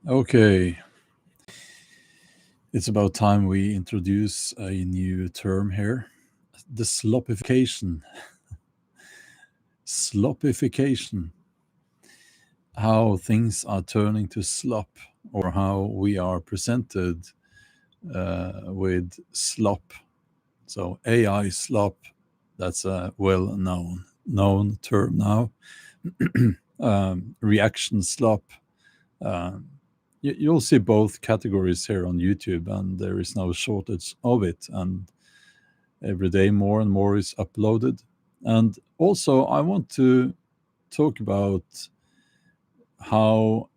Okay, it's about time we introduce a new term here, the sloppification. Sloppification. How things are turning to slop, or how we are presented with slop. So AI slop, that's a well known term now. Reaction slop. Um, you'll see both categories here on YouTube, and there is no shortage of it. And every day, more and more is uploaded. And also, I want to talk about how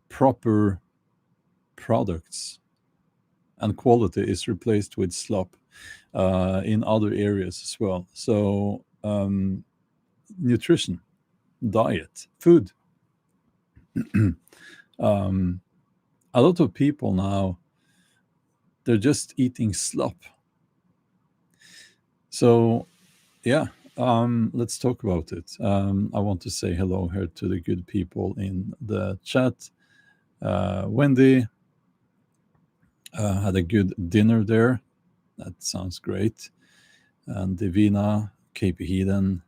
proper products and quality is replaced with slop in other areas as well. So, nutrition, diet, food. um, a lot of people now, they're just eating slop. So, yeah, let's talk about it. I want to say hello here to the good people in the chat. Wendy had a good dinner there. That sounds great. And Divina, KP Heathen,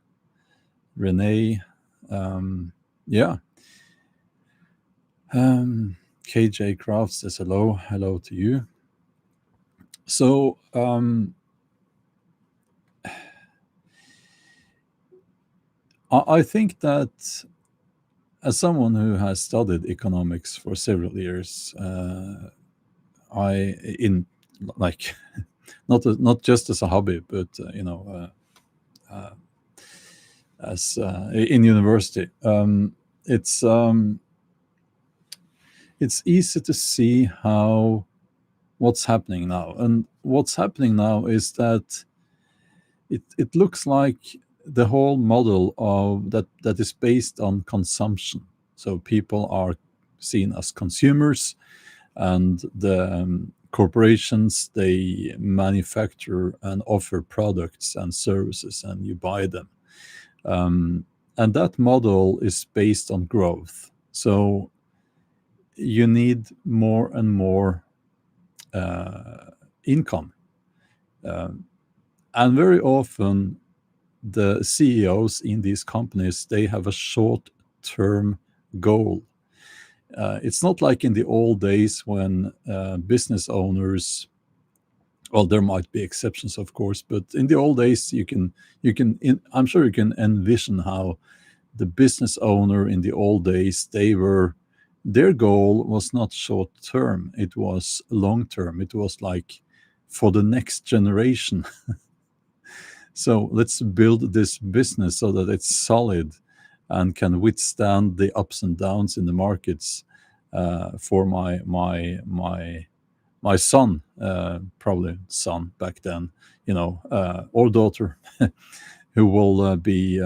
Renee, yeah. KJ Crafts says hello. Hello to you. So, I think that as someone who has studied economics for several years, I in like not just as a hobby, but as in university, it's easy to see how what's happening now, and what's happening now is that it looks like the whole model of that is based on consumption. So people are seen as consumers, and the corporations, they manufacture and offer products and services, and you buy them. And that model is based on growth. So you need more and more income. And very often, the CEOs in these companies, they have a short-term goal. It's not like in the old days when business owners, well, there might be exceptions, of course, but in the old days, I'm sure you can envision how the business owner in the old days, their goal was not short term, it was long term. It was like for the next generation. So let's build this business so that it's solid and can withstand the ups and downs in the markets for my son, probably son back then, or daughter, who will be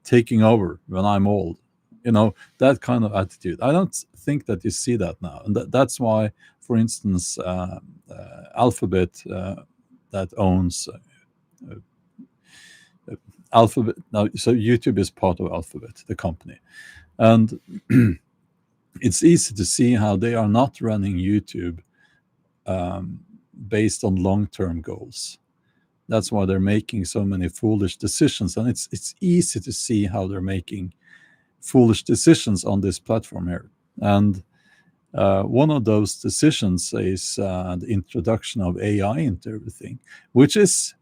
taking over when I'm old. That kind of attitude. I don't think that you see that now, and that's why, for instance, Alphabet, that owns Alphabet now. So YouTube is part of Alphabet, the company, and it's easy to see how they are not running YouTube based on long-term goals. That's why they're making so many foolish decisions, and it's easy to see how they're making foolish decisions on this platform here. And one of those decisions is the introduction of AI into everything, which is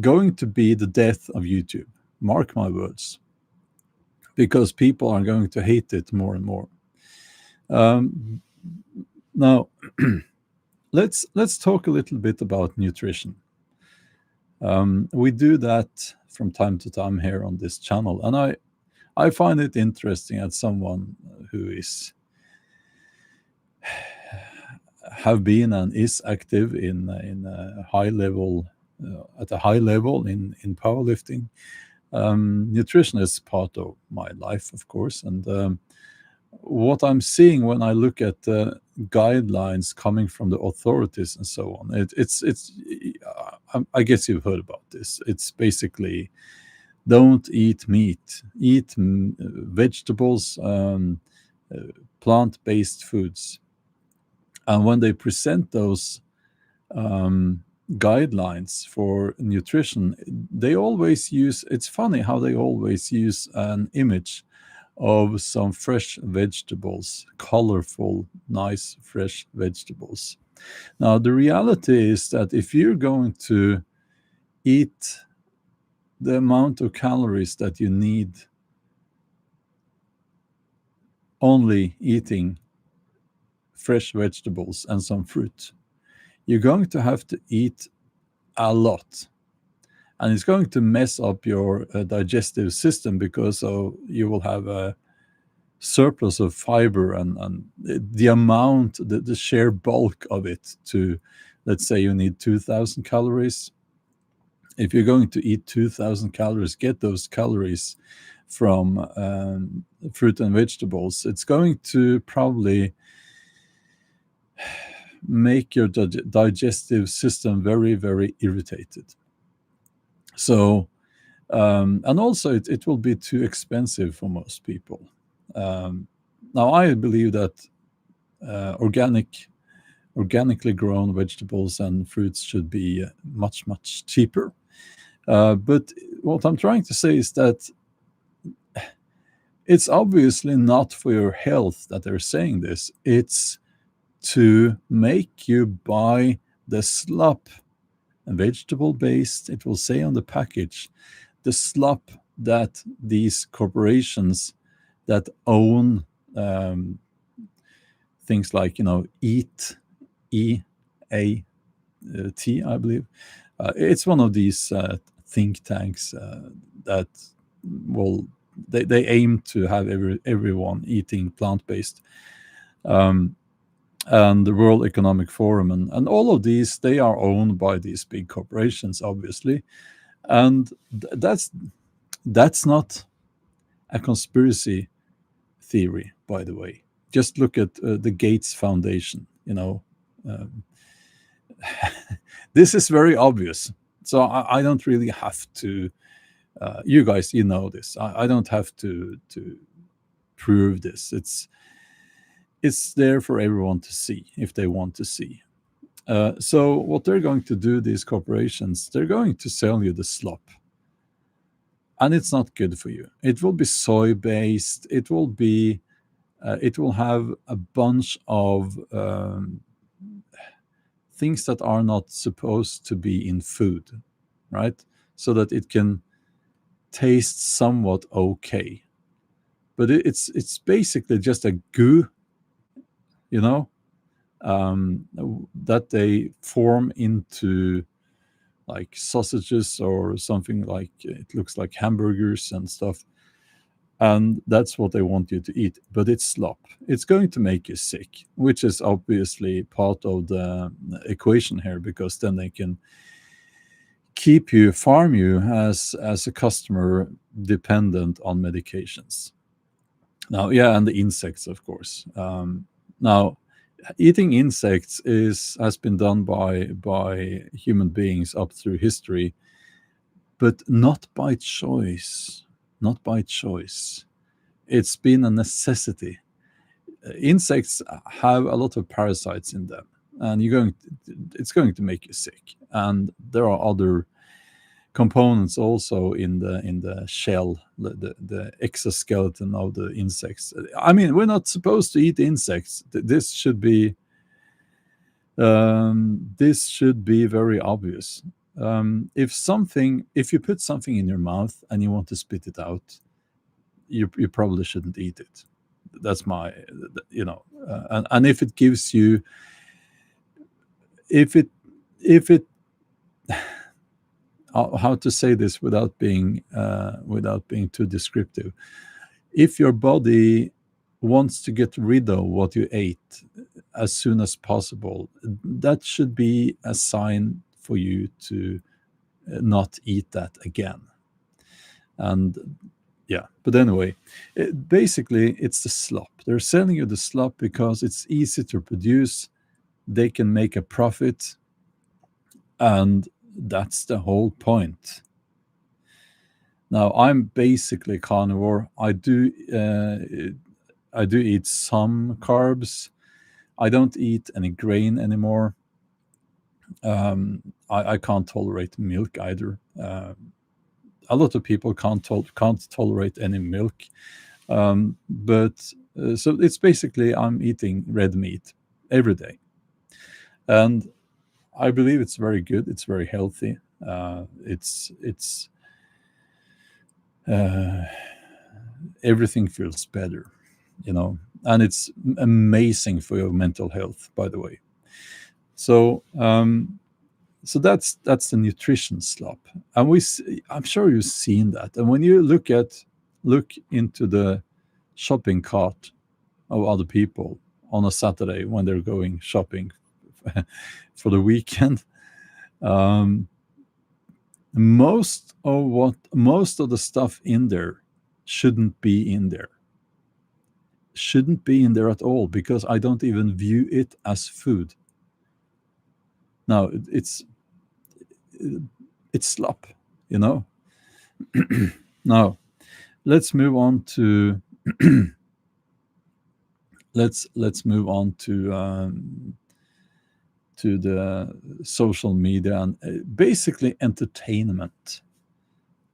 going to be the death of YouTube. Mark my words, because people are going to hate it more and more. Now, let's talk a little bit about nutrition. We do that from time to time here on this channel, and I find it interesting as someone who have been and is active in a high level, at a high level in powerlifting. Nutrition is part of my life, of course, and what I'm seeing when I look at the guidelines coming from the authorities and so on, I guess you've heard about this. It's basically, don't eat meat, eat vegetables, plant-based foods. And when they present those guidelines for nutrition, they always use, it's funny how they always use an image of some fresh vegetables, colorful, nice, fresh vegetables. Now, the reality is that if you're going to eat the amount of calories that you need only eating fresh vegetables and some fruit, you're going to have to eat a lot. And it's going to mess up your digestive system, because you will have a surplus of fiber, and the amount, the sheer bulk of it, to, let's say you need 2,000 calories. If you're going to eat 2,000 calories, get those calories from fruit and vegetables, it's going to probably make your digestive system very, very irritated. So, and also it will be too expensive for most people. Now, I believe that organically grown vegetables and fruits should be much, much cheaper. But what I'm trying to say is that it's obviously not for your health that they're saying this. It's to make you buy the slop, vegetable-based, it will say on the package, the slop that these corporations that own things like, EAT, E-A-T, I believe. It's one of these think tanks that they aim to have everyone eating plant-based. And the World Economic Forum and all of these, they are owned by these big corporations, obviously. And that's not a conspiracy theory, by the way. Just look at the Gates Foundation, this is very obvious. So I don't really have to, you guys, this. I don't have to prove this. It's there for everyone to see if they want to see. So what they're going to do, these corporations, they're going to sell you the slop. And it's not good for you. It will be soy-based. It will have a bunch of things that are not supposed to be in food, right? So that it can taste somewhat okay. But it's basically just a goo, that they form into like sausages or something, like it looks like hamburgers and stuff. And that's what they want you to eat. But it's slop. It's going to make you sick, which is obviously part of the equation here, because then they can farm you as a customer dependent on medications. Now, yeah, and the insects, of course. Now, eating insects has been done by human beings up through history, but not by choice. Not by choice. It's been a necessity. Insects have a lot of parasites in them, and it's going to make you sick. And there are other components also in the shell, the exoskeleton of the insects. I mean, we're not supposed to eat insects. This should be very obvious. If you put something in your mouth and you want to spit it out, you probably shouldn't eat it. That's my, and if it gives you, if it how to say this without being too descriptive. If your body wants to get rid of what you ate as soon as possible, that should be a sign for you to not eat that again. And yeah, but anyway, basically it's the slop. They're selling you the slop because it's easy to produce. They can make a profit, and that's the whole point. Now, I'm basically carnivore. I do I do eat some carbs. I don't eat any grain anymore. I can't tolerate milk either. A lot of people can't tolerate any milk. But so it's basically I'm eating red meat every day, and I believe it's very good. It's very healthy. It's everything feels better, and it's amazing for your mental health, by the way. So so that's the nutrition slop, and I'm sure you've seen that. And when you look into the shopping cart of other people on a Saturday when they're going shopping for the weekend, most of the stuff in there shouldn't be in there. Shouldn't be in there at all, because I don't even view it as food. No, it's slop, Now, let's move on to let's move on to the social media and basically entertainment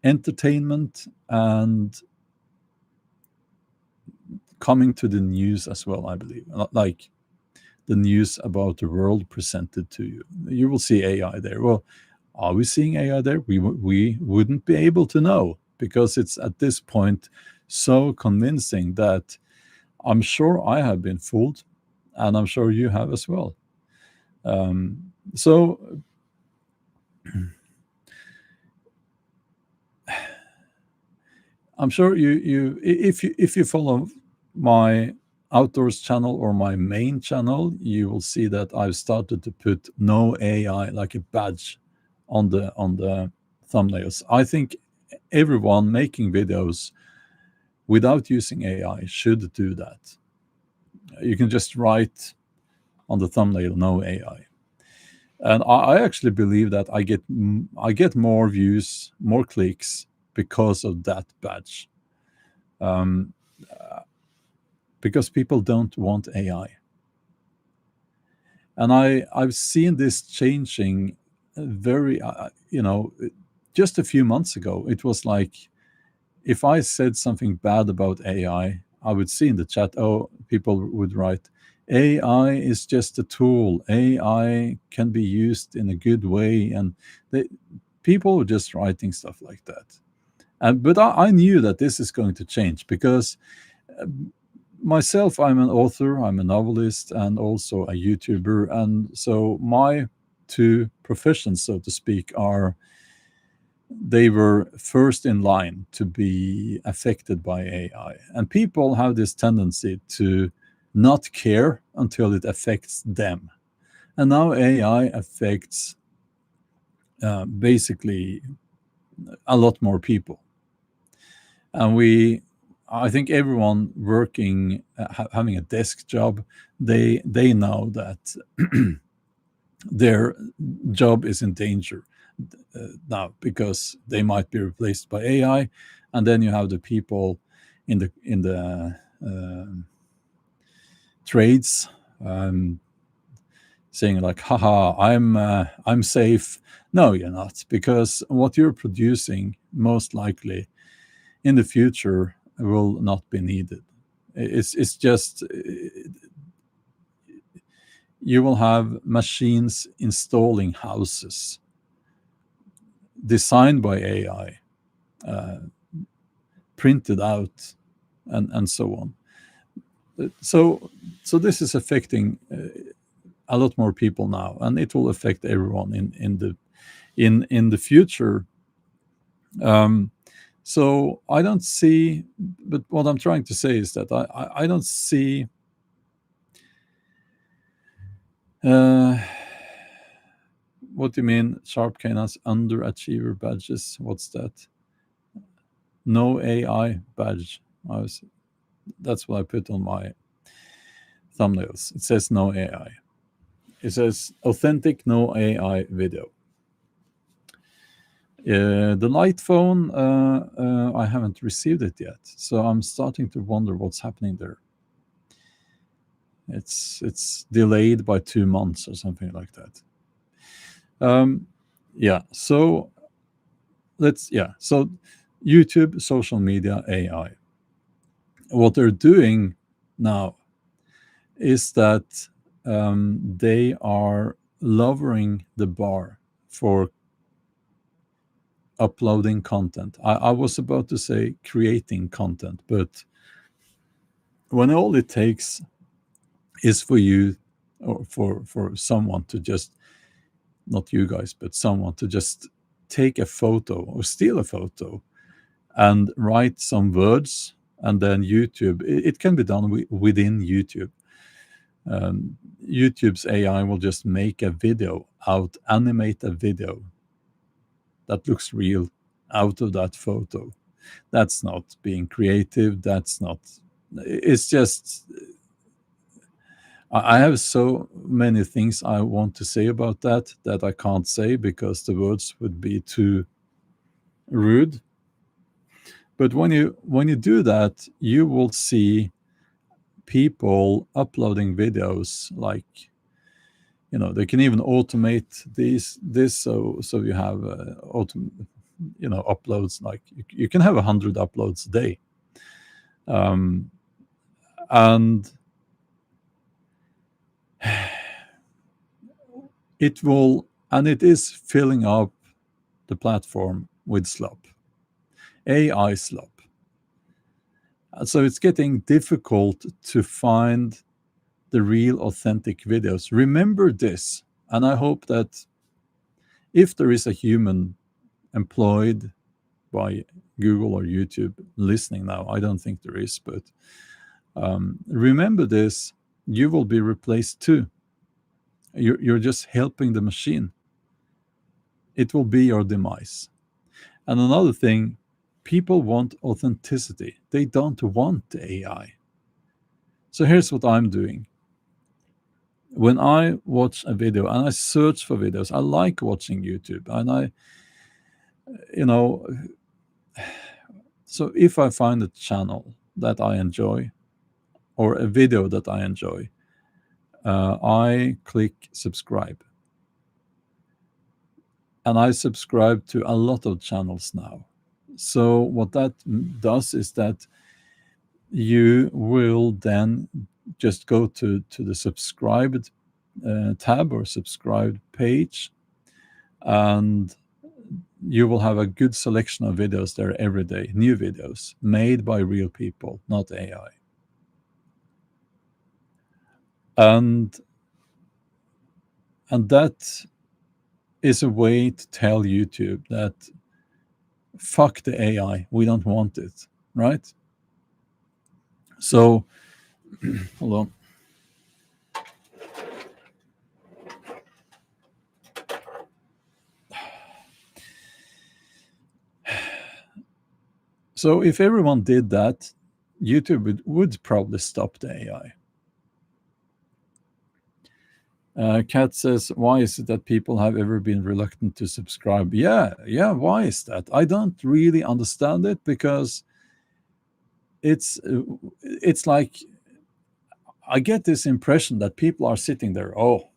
and coming to the news as well, I believe. Like the news about the world presented to you. You will see AI there. Well, are we seeing AI there? We wouldn't be able to know, because it's at this point so convincing that I'm sure I have been fooled, and I'm sure you have as well. So I'm sure if you follow my outdoors channel or my main channel, you will see that I've started to put no AI like a badge on the thumbnails. I think everyone making videos without using AI should do that. You can just write on the thumbnail no AI, and I actually believe that I get more views, more clicks because of that badge. Because people don't want AI. And I've seen this changing very, just a few months ago. It was like, if I said something bad about AI, I would see in the chat, people would write, AI is just a tool. AI can be used in a good way. And people were just writing stuff like that. But I knew that this is going to change, because myself, I'm an author, I'm a novelist, and also a YouTuber. And so my two professions, so to speak, they were first in line to be affected by AI. And people have this tendency to not care until it affects them. And now AI affects basically a lot more people. And I think everyone working, having a desk job, they know that their job is in danger now, because they might be replaced by AI. And then you have the people in the trades saying like, haha, I'm safe. No, you're not, because what you're producing most likely in the future will not be needed. It's just you will have machines installing houses designed by AI, printed out, and so on. So this is affecting a lot more people now, and it will affect everyone in the future. So I don't see, but what I'm trying to say is that I don't see what do you mean, Sharp Canines underachiever badges? What's that? No AI badge. That's what I put on my thumbnails. It says no AI. It says authentic no AI video. The light phone, I haven't received it yet, so I'm starting to wonder what's happening there. It's delayed by 2 months or something like that. Yeah. So so YouTube, social media, AI. What they're doing now is that they are lowering the bar for uploading content. I was about to say creating content, but when all it takes is for you or for someone to just, not you guys, but someone to just take a photo or steal a photo and write some words, and then YouTube, it can be done within YouTube. YouTube's AI will just make a video out, animate a video that looks real out of that photo. That's not being creative. That's not, it's just, I have so many things I want to say about that I can't say because the words would be too rude. But when you do that, you will see people uploading videos like, they can even automate this, so you have uploads, like you can have 100 uploads a day, and it is filling up the platform with Slop, AI Slop. So it's getting difficult to find the real authentic videos. Remember this, and I hope that if there is a human employed by Google or YouTube listening now, I don't think there is, but remember this, you will be replaced too. You're just helping the machine. It will be your demise. And another thing, people want authenticity. They don't want the AI. So here's what I'm doing. When I watch a video and I search for videos, I like watching YouTube, and so if I find a channel that I enjoy or a video that I enjoy, I click subscribe. And I subscribe to a lot of channels now. So what that does is that you will then just go to the subscribed tab or subscribed page, and you will have a good selection of videos there every day, new videos made by real people, not AI. And that is a way to tell YouTube that fuck the AI, we don't want it, right? So hold on. So if everyone did that, YouTube would probably stop the AI. Kat says, why is it that people have ever been reluctant to subscribe? Yeah, why is that? I don't really understand it, because it's like, I get this impression that people are sitting there, oh,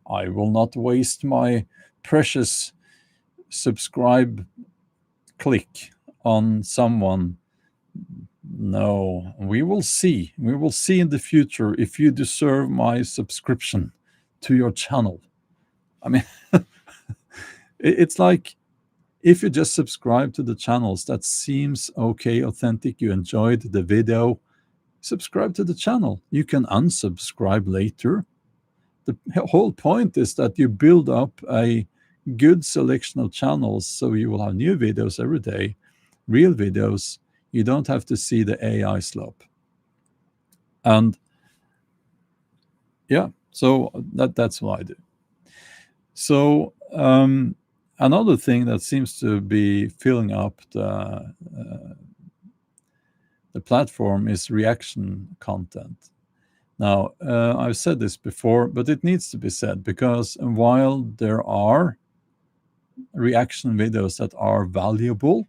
I will not waste my precious subscribe click on someone. No, we will see. We will see in the future if you deserve my subscription to your channel. I mean, it's like, if you just subscribe to the channels that seems okay, authentic, you enjoyed the video, subscribe to the channel. You can unsubscribe later. The whole point is that you build up a good selection of channels, so you will have new videos every day, real videos. You don't have to see the AI Slop. And yeah, so that's what I do. So another thing that seems to be filling up the platform is reaction content. Now, I've said this before, but it needs to be said, because while there are reaction videos that are valuable,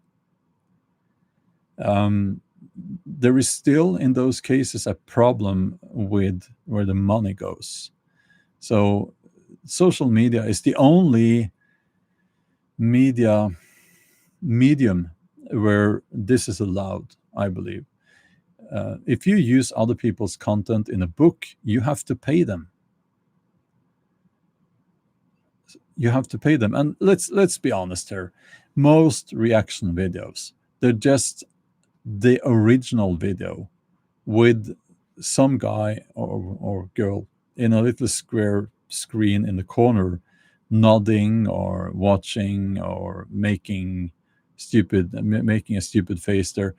there is still in those cases a problem with where the money goes. So social media is the only medium where this is allowed, I believe. If you use other people's content in a book, you have to pay them. You have to pay them. And let's be honest here. Most reaction videos, they're just the original video with some guy or girl in a little square screen in the corner nodding or watching or making a stupid face there.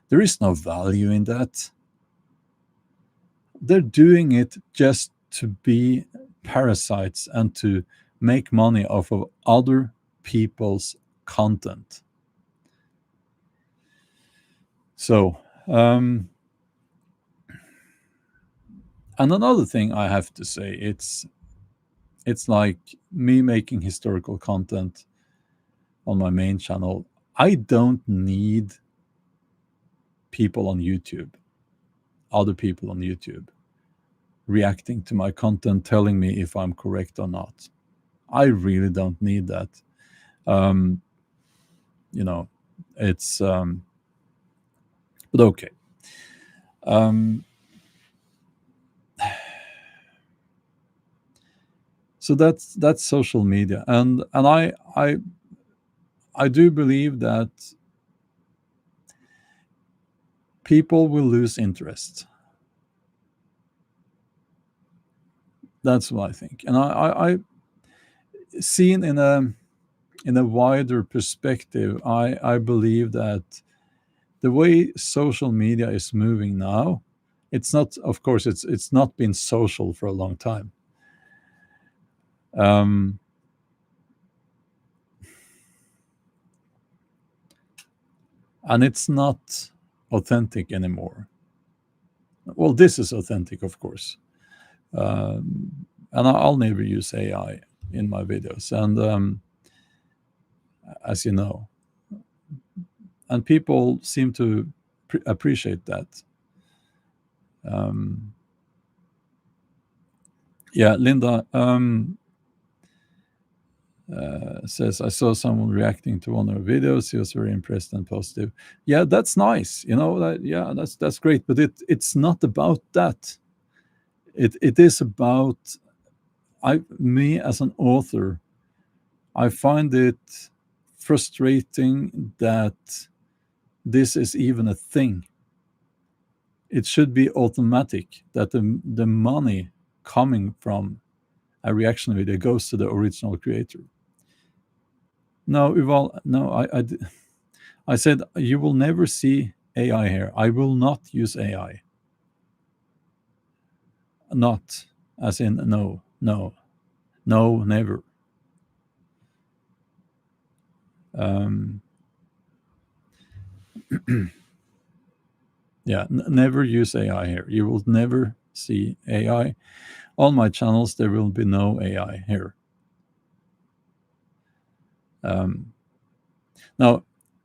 There is no value in that. They're doing it just to be parasites and to make money off of other people's content. So, and another thing I have to say, it's like me making historical content on my main channel. I don't need people on YouTube, other people on YouTube, reacting to my content, telling me if I'm correct or not. I really don't need that. It's but okay. So that's social media, and I do believe that people will lose interest. That's what I think, and I seen in a wider perspective, I believe that the way social media is moving now, it's not, of course, it's not been social for a long time. And it's not authentic anymore. Well, this is authentic, of course. And I'll never use AI in my videos. And as you know, and people seem to appreciate that. Yeah, Linda says, I saw someone reacting to one of our videos. He was very impressed and positive. Yeah, that's nice. Yeah, that's great. But it's not about that. It is about me as an author. I find it frustrating that this is even a thing. It should be automatic that the money coming from a reaction video goes to the original creator. No, Yuval, no, I said you will never see AI here. I will not use AI. Not as in no, never. Yeah, never use AI here. You will never see AI. On my channels, there will be no AI here. Now,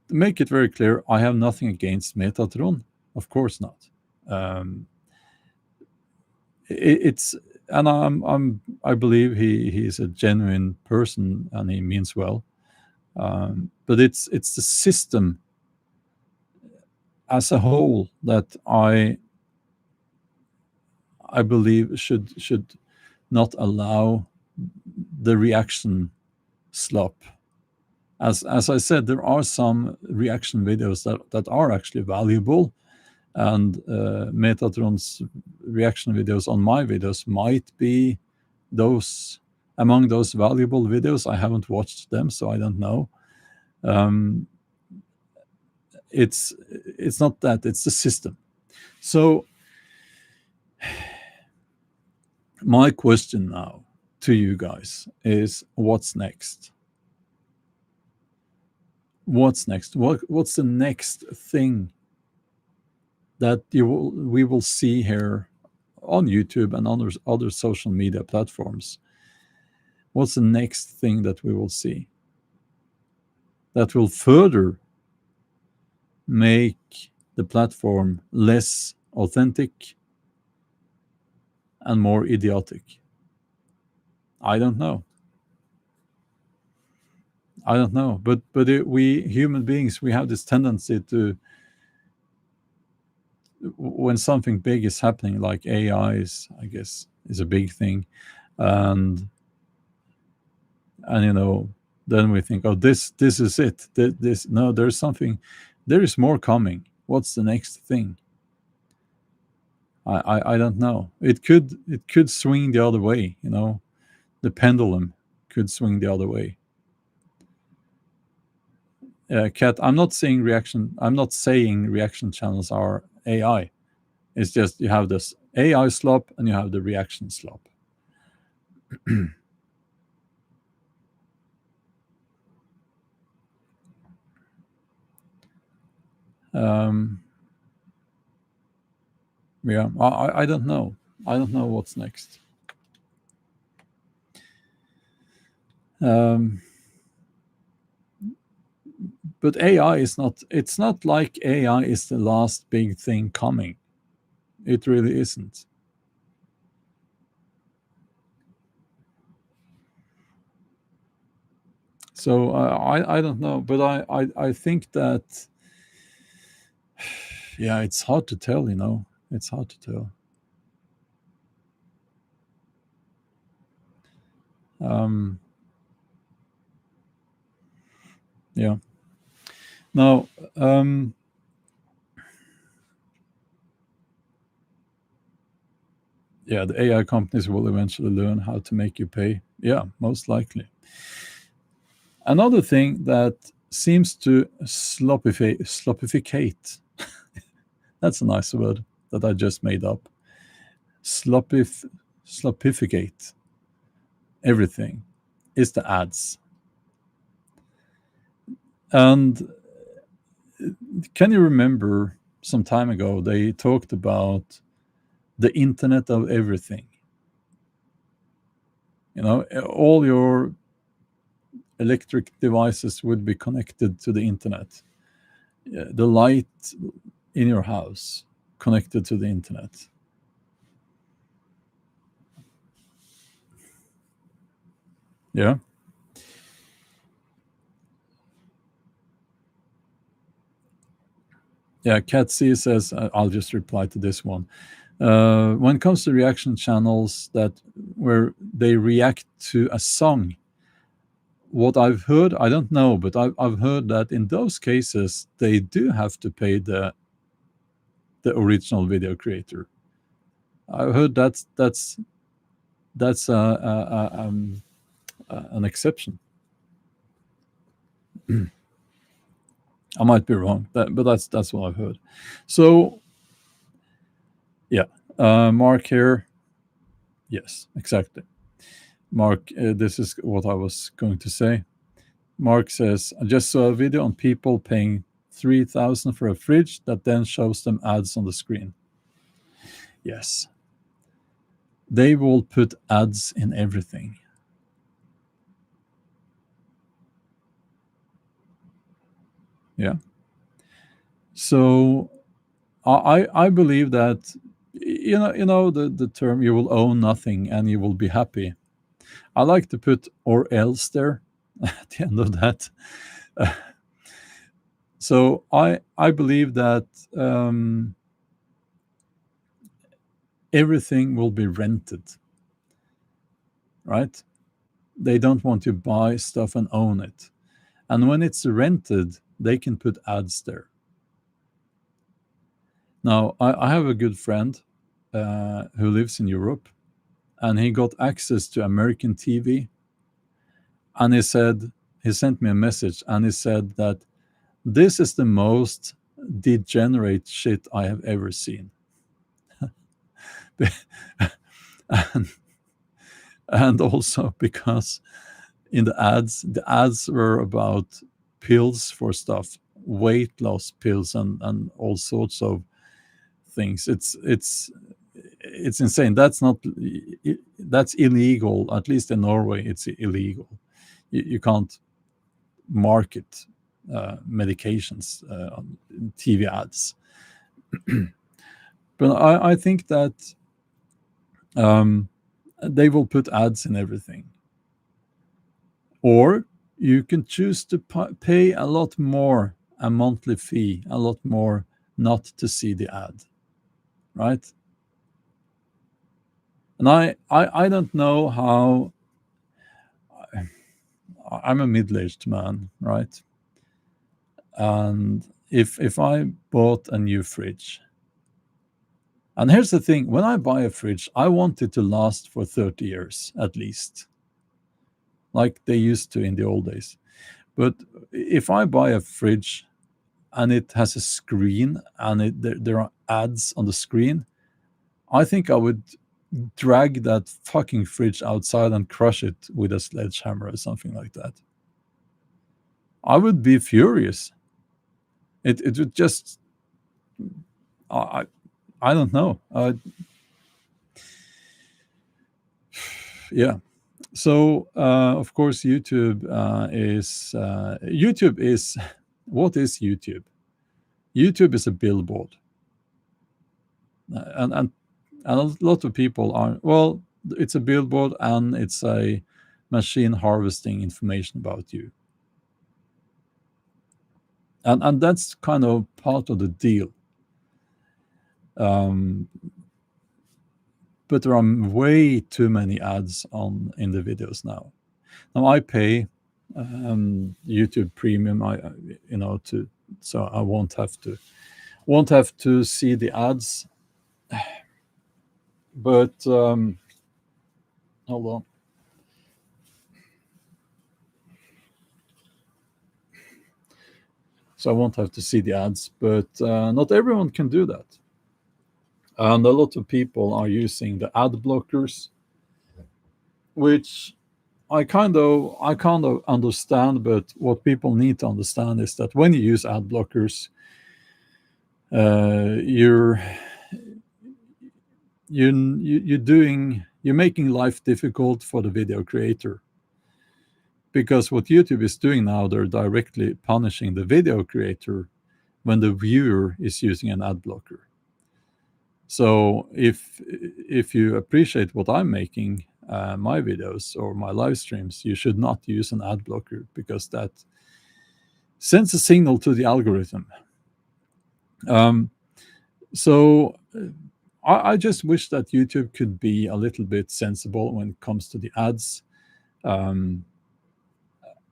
to make it very clear, I have nothing against Metatron. Of course not. I believe he is a genuine person and he means well. But it's the system as a whole that I believe should not allow the reaction slop. As I said, there are some reaction videos that are actually valuable, and Metatron's reaction videos on my videos might be among those valuable videos. I haven't watched them, so I don't know. It's not that, it's the system. So my question now to you guys is, what's next? What's next? What's the next thing that we will see here on YouTube and other social media platforms? What's the next thing that we will see that will further make the platform less authentic and more idiotic? I don't know. But we human beings, we have this tendency to, when something big is happening, like AI is, I guess, is a big thing, and then we think, oh, this is it. This No, there's something, there is more coming. What's the next thing? I don't know. It could swing the other way. The pendulum could swing the other way. Kat, I'm not saying reaction channels are AI. It's just you have this AI slop and you have the reaction slop. Yeah, I don't know. I don't know what's next. But AI is not, it's not like AI is the last big thing coming. It really isn't. So I don't know, but I think that, yeah, it's hard to tell, It's hard to tell. Yeah. Now, yeah, the AI companies will eventually learn how to make you pay. Yeah, most likely. Another thing that seems to sloppificate, that's a nice word that I just made up. Sloppificate everything is the ads. And can you remember some time ago they talked about the internet of everything? All your electric devices would be connected to the internet. The light in your house connected to the internet. Yeah. Yeah, Cat C says, I'll just reply to this one. When it comes to reaction channels where they react to a song, what I've heard, I don't know, but I've heard that in those cases they do have to pay the original video creator. I've heard that's an exception. I might be wrong, but that's what I've heard. So, yeah, Mark here. Yes, exactly. Mark, this is what I was going to say. Mark says, I just saw a video on people paying 3,000 for a fridge that then shows them ads on the screen. Yes. They will put ads in everything. Yeah. So I believe that, the term, you will own nothing and you will be happy. I like to put or else there at the end of that. So I believe that everything will be rented, right? They don't want to buy stuff and own it. And when it's rented, they can put ads there. Now, I have a good friend who lives in Europe, and he got access to American TV. And he sent me a message, and he said that this is the most degenerate shit I have ever seen. and also because in the ads were about pills for stuff, weight loss pills, and all sorts of things. It's insane. That's illegal. At least in Norway, it's illegal. You can't market medications on TV ads. But I think that they will put ads in everything. Or you can choose to pay a lot more, a monthly fee, a lot more, not to see the ad, right? And I don't know how. I'm a middle-aged man, right? And if I bought a new fridge, and here's the thing, when I buy a fridge, I want it to last for 30 years at least, like they used to in the old days. But if I buy a fridge and it has a screen and there are ads on the screen, I think I would drag that fucking fridge outside and crush it with a sledgehammer or something like that. I would be furious. It would just, I I don't know. Yeah. So of course YouTube is what is YouTube? YouTube is a billboard, and a lot of people are, well, it's a billboard and it's a machine harvesting information about you, and that's kind of part of the deal. Um, but there are way too many ads in the videos now. Now I pay YouTube Premium, to, so I won't have to see the ads. But hold on. So I won't have to see the ads, but not everyone can do that. And a lot of people are using the ad blockers, which I kind of understand. But what people need to understand is that when you use ad blockers, you're you're making life difficult for the video creator, because what YouTube is doing now, they're directly punishing the video creator when the viewer is using an ad blocker. So if you appreciate what I'm making, my videos or my live streams, you should not use an ad blocker, because that sends a signal to the algorithm. So I just wish that YouTube could be a little bit sensible when it comes to the ads. And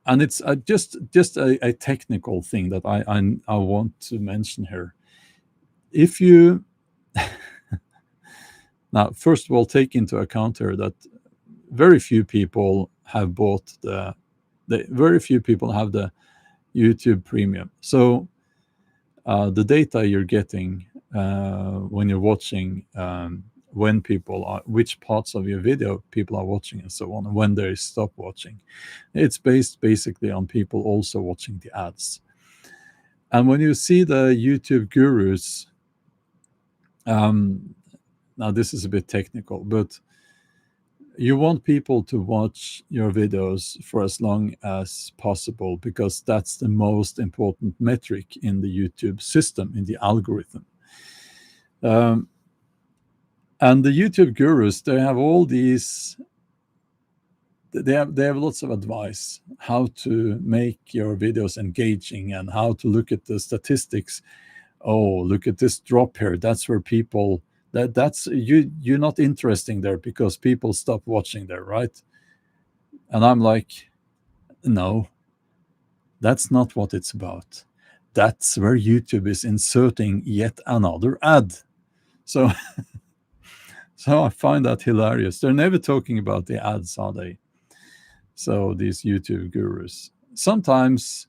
it's just a technical thing that I want to mention here. If you now, first of all, take into account here that very few people have bought very few people have the YouTube Premium. So the data you're getting when you're watching, which parts of your video people are watching and so on, and when they stop watching, it's based basically on people also watching the ads. And when you see the YouTube gurus, now this is a bit technical, but you want people to watch your videos for as long as possible, because that's the most important metric in the YouTube system, in the algorithm. And the YouTube gurus, they have all these. They have lots of advice how to make your videos engaging and how to look at the statistics. Oh, look at this drop here. That's where people that's you're not interesting there because people stop watching there, right? And I'm like, no, that's not what it's about. That's where YouTube is inserting yet another ad. So so I find that hilarious. They're never talking about the ads, are they? So these YouTube gurus, sometimes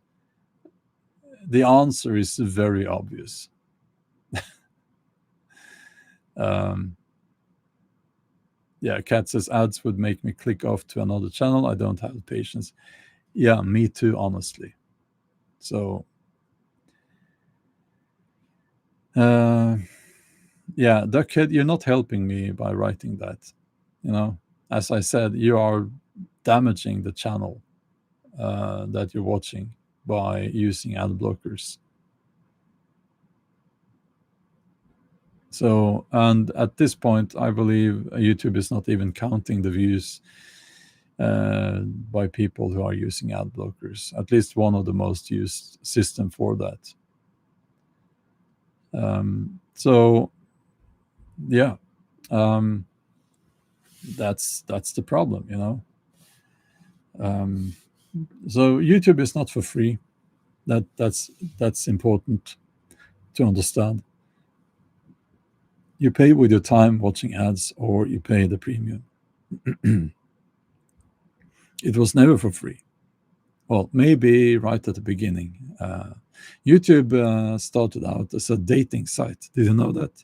the answer is very obvious. Yeah, Kat says ads would make me click off to another channel. I don't have the patience. Yeah, me too, honestly. So, yeah, Duckhead, you're not helping me by writing that. As I said, you are damaging the channel that you're watching by using ad blockers. So, and at this point, I believe YouTube is not even counting the views by people who are using ad blockers. At least one of the most used system for that. So, yeah, that's the problem, you know. So YouTube is not for free. That's important to understand. You pay with your time watching ads, or you pay the premium. It was never for free. Well, maybe right at the beginning. YouTube started out as a dating site. Did you know that?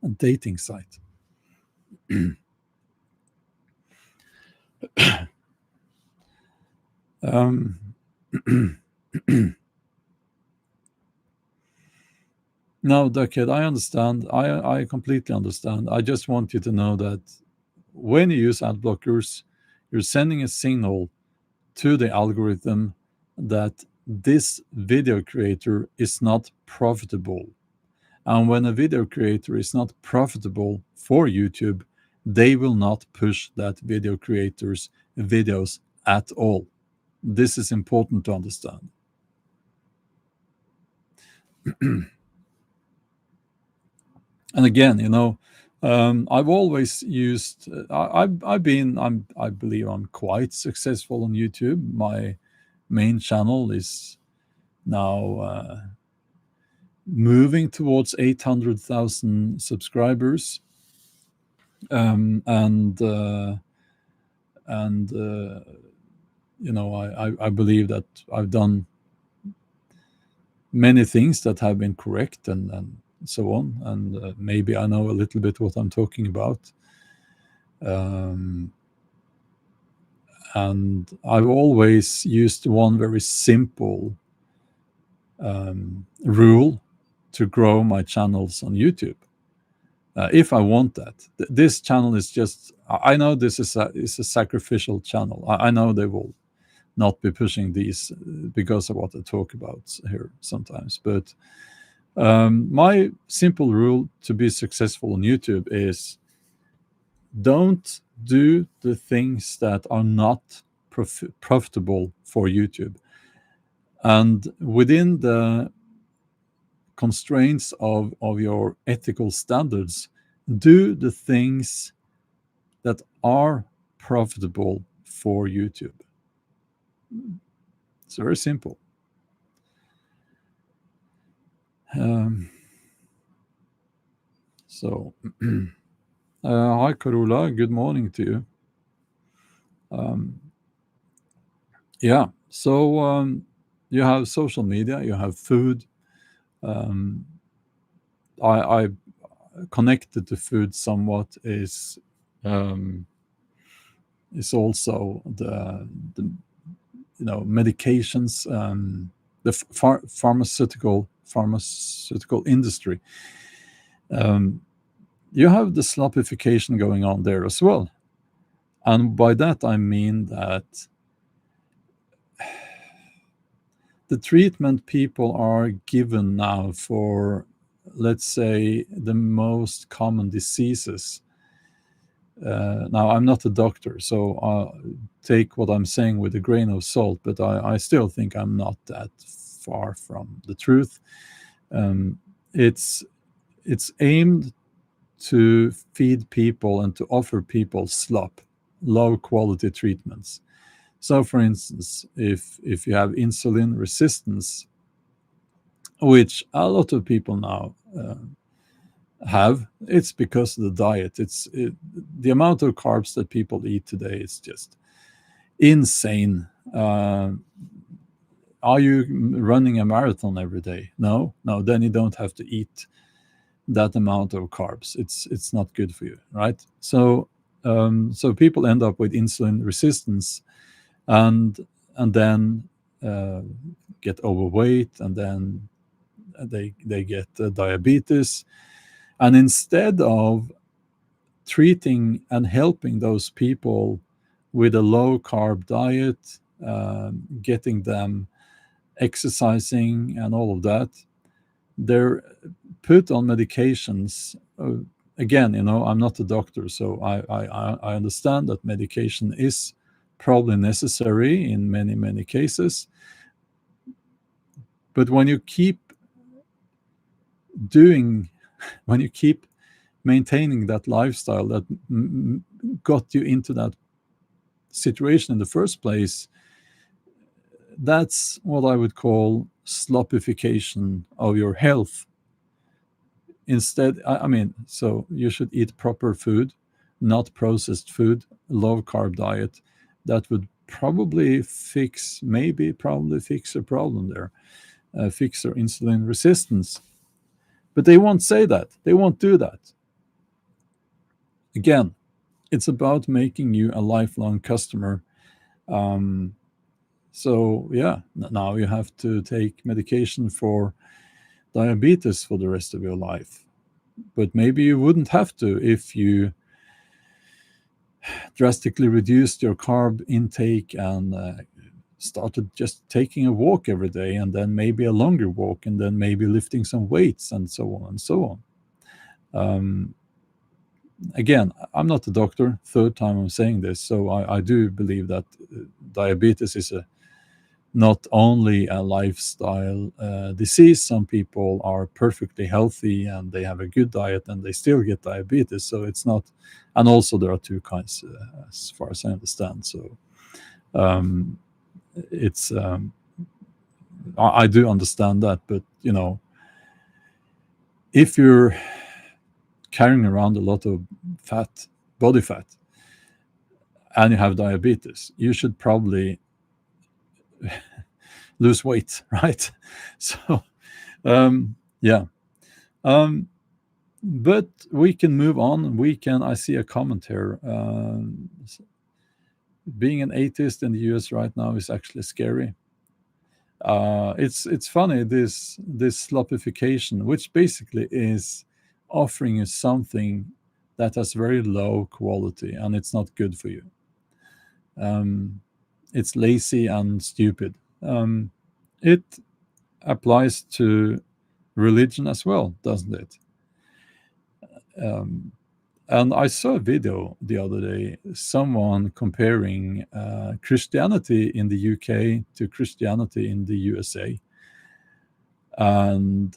A dating site. Um, no, Duckhead, I understand. I completely understand. I just want you to know that when you use ad blockers, you're sending a signal to the algorithm that this video creator is not profitable. And when a video creator is not profitable for YouTube, they will not push that video creator's videos at all. This is important to understand. And again, you know, I've always used. I believe I'm quite successful on YouTube. My main channel is now moving towards 800,000 subscribers, and you know, I believe that I've done many things that have been correct, and so on, and maybe I know a little bit what I'm talking about. And I've always used one very simple rule to grow my channels on YouTube. If I want that, this channel is just. I know this is a sacrificial channel. I know they will not be pushing these because of what I talk about here sometimes. But my simple rule to be successful on YouTube is don't do the things that are not profitable for YouTube. And within the constraints of your ethical standards, do the things that are profitable for YouTube. It's very simple. So, hi, Carola. Good morning to you. Yeah. So, you have social media, you have food. I connected to food somewhat is also the you know, medications, the pharmaceutical industry. You have the sloppification going on there as well, and by that I mean that the treatment people are given now for, let's say, the most common diseases. Now, I'm not a doctor, so take what I'm saying with a grain of salt, but I still think I'm not that far from the truth. It's aimed to feed people and to offer people slop, low quality treatments. So, for instance, if you have insulin resistance, which a lot of people now have, it's because of the diet. The amount of carbs that people eat today is just insane. Are you running a marathon every day? No. Then you don't have to eat that amount of carbs. It's not good for you, right? So people end up with insulin resistance, and then get overweight, and then they get diabetes. And instead of treating and helping those people with a low carb diet, getting them exercising and all of that, they're put on medications, again, I'm not a doctor, so I understand that medication is probably necessary in many, many cases. But when you keep maintaining that lifestyle that got you into that situation in the first place, that's what I would call sloppification of your health. Instead, so you should eat proper food, not processed food, low carb diet. That would probably fix a problem there, fix their insulin resistance. But they won't say that. They won't do that. Again, it's about making you a lifelong customer. So yeah, now you have to take medication for diabetes for the rest of your life. But maybe you wouldn't have to if you drastically reduced your carb intake and started just taking a walk every day, and then maybe a longer walk, and then maybe lifting some weights, and so on and so on. Again, I'm not a doctor, third time I'm saying this, so I do believe that diabetes is not only a lifestyle disease. Some people are perfectly healthy and they have a good diet and they still get diabetes. So it's not, and also there are two kinds, as far as I understand. So it's, I do understand that, but if you're carrying around a lot of body fat, and you have diabetes, you should probably lose weight, right? So, yeah. But we can move on. I see a comment here. Being an atheist in the US right now is actually scary. It's funny, this sloppification, which basically is offering you something that has very low quality and it's not good for you. It's lazy and stupid. It applies to religion as well, doesn't it? And I saw a video the other day, someone comparing Christianity in the UK to Christianity in the USA. And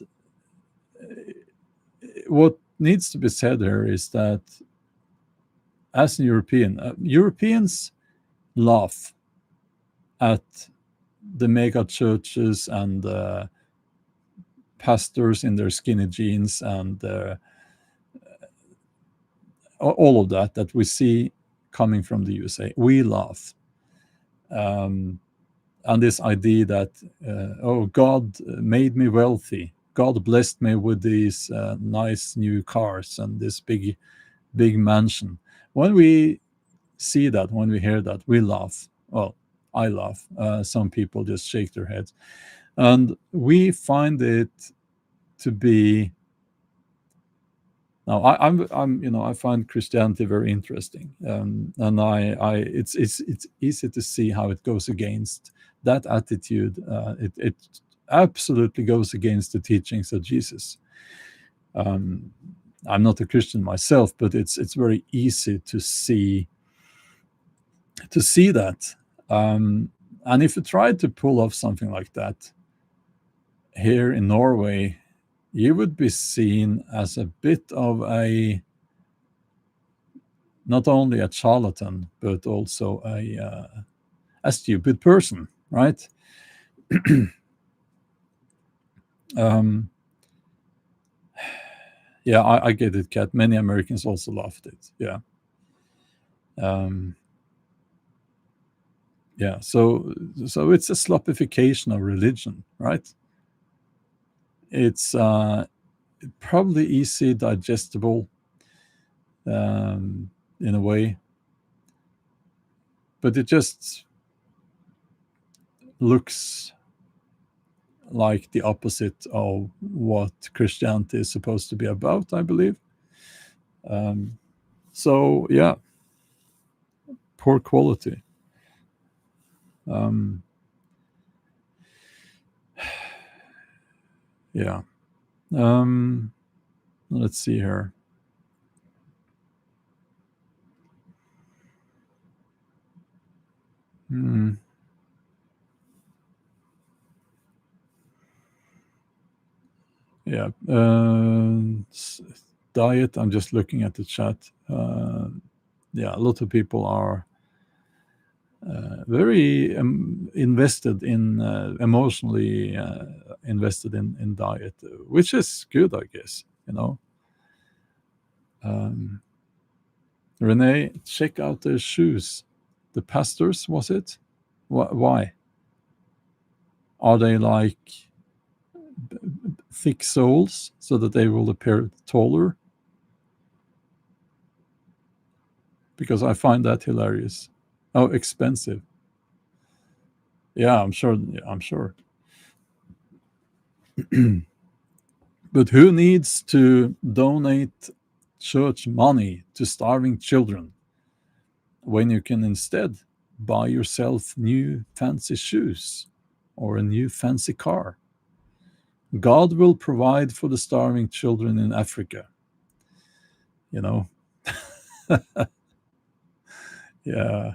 what needs to be said here is that as an European, Europeans laugh at the mega churches and pastors in their skinny jeans and all of that we see coming from the USA. We laugh. And this idea that, God made me wealthy. God blessed me with these nice new cars and this big mansion. When we see that, when we hear that, we laugh. Well, I laugh. Some people just shake their heads. And we find it to be... Now, I find Christianity very interesting, and it's easy to see how it goes against that attitude. It absolutely goes against the teachings of Jesus. I'm not a Christian myself, but it's very easy to see that. And if you try to pull off something like that here in Norway, you would be seen as a bit of not only a charlatan, but also a stupid person, right? Yeah, I get it, Kat. Many Americans also laughed at it. Yeah. Yeah, so it's a sloppification of religion, right? It's probably easy digestible in a way, but it just looks like the opposite of what Christianity is supposed to be about, I believe. So yeah, poor quality. Yeah. Let's see here. Yeah. Diet. I'm just looking at the chat. Yeah, a lot of people are very invested in emotionally invested in diet, which is good, I guess. Renee, check out their shoes. The pastors, was it? Why are they like thick soles so that they will appear taller? Because I find that hilarious. Oh, expensive. Yeah, I'm sure. I'm sure. But who needs to donate church money to starving children when you can instead buy yourself new fancy shoes or a new fancy car? God will provide for the starving children in Africa. You know? Yeah.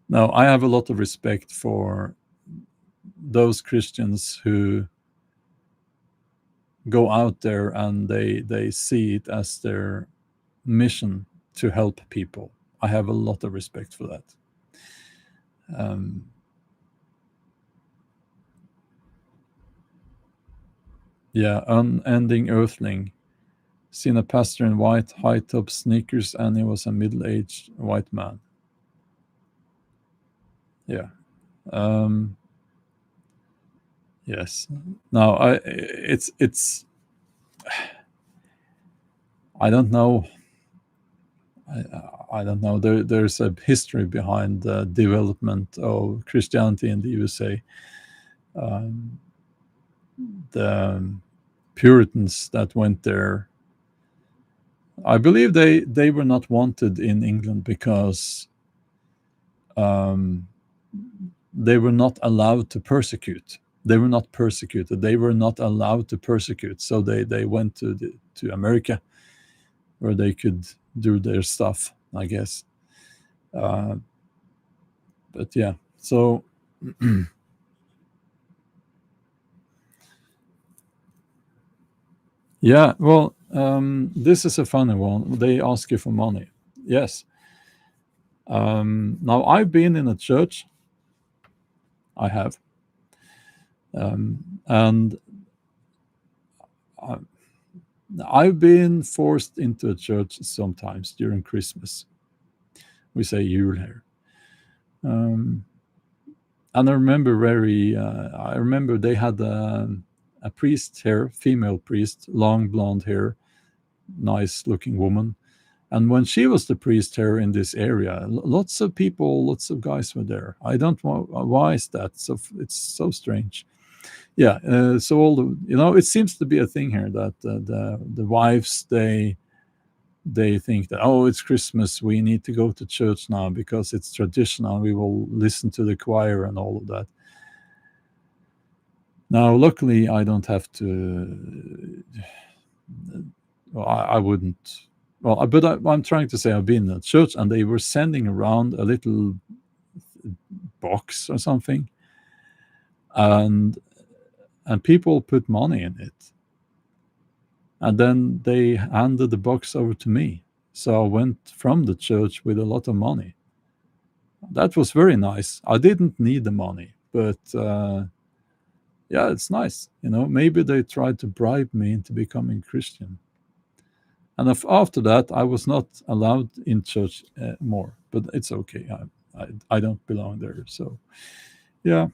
No, I have a lot of respect for those Christians who go out there and they see it as their mission to help people. I have a lot of respect for that. Yeah, unending earthling. Seen a pastor in white high top sneakers, and he was a middle-aged white man. Yeah. Yes. Now it's I don't know. I don't know. There's a history behind the development of Christianity in the USA. The Puritans that went there, I believe they were not wanted in England because they were not allowed to persecute. They were not persecuted. They were not allowed to persecute. So they went to America, where they could do their stuff, I guess. But yeah, so yeah. Well, this is a funny one. They ask you for money. Yes. Now I've been in a church. I have, and I've been forced into a church sometimes during Christmas. We say jul here. And I remember I remember they had a priest here, female priest, long blonde hair, nice looking woman. And when she was the priest here in this area, lots of people, lots of guys were there. I don't know why is that. So it's so strange. Yeah. So all it seems to be a thing here that the wives they think that, oh, it's Christmas, we need to go to church now because it's traditional. We will listen to the choir and all of that. Now, luckily, I don't have to. Well, I wouldn't. Well, but I'm trying to say I've been at church and they were sending around a little box or something, and people put money in it, and then they handed the box over to me. So I went from the church with a lot of money. That was very nice. I didn't need the money, but yeah, it's nice. Maybe they tried to bribe me into becoming Christian. And after that, I was not allowed in church more, but it's okay. I don't belong there. So, yeah,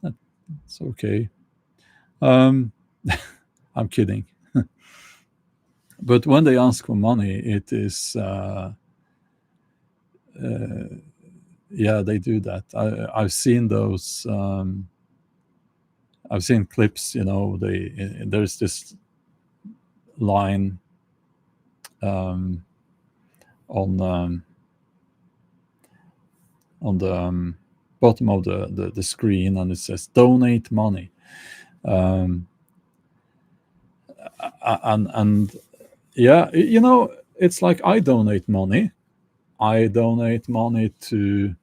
it's okay. I'm kidding. But when they ask for money, it is, yeah, they do that. I've seen those. I've seen clips. There's this line on the bottom of the screen, and it says donate money. And yeah, it's like I donate money. I donate money to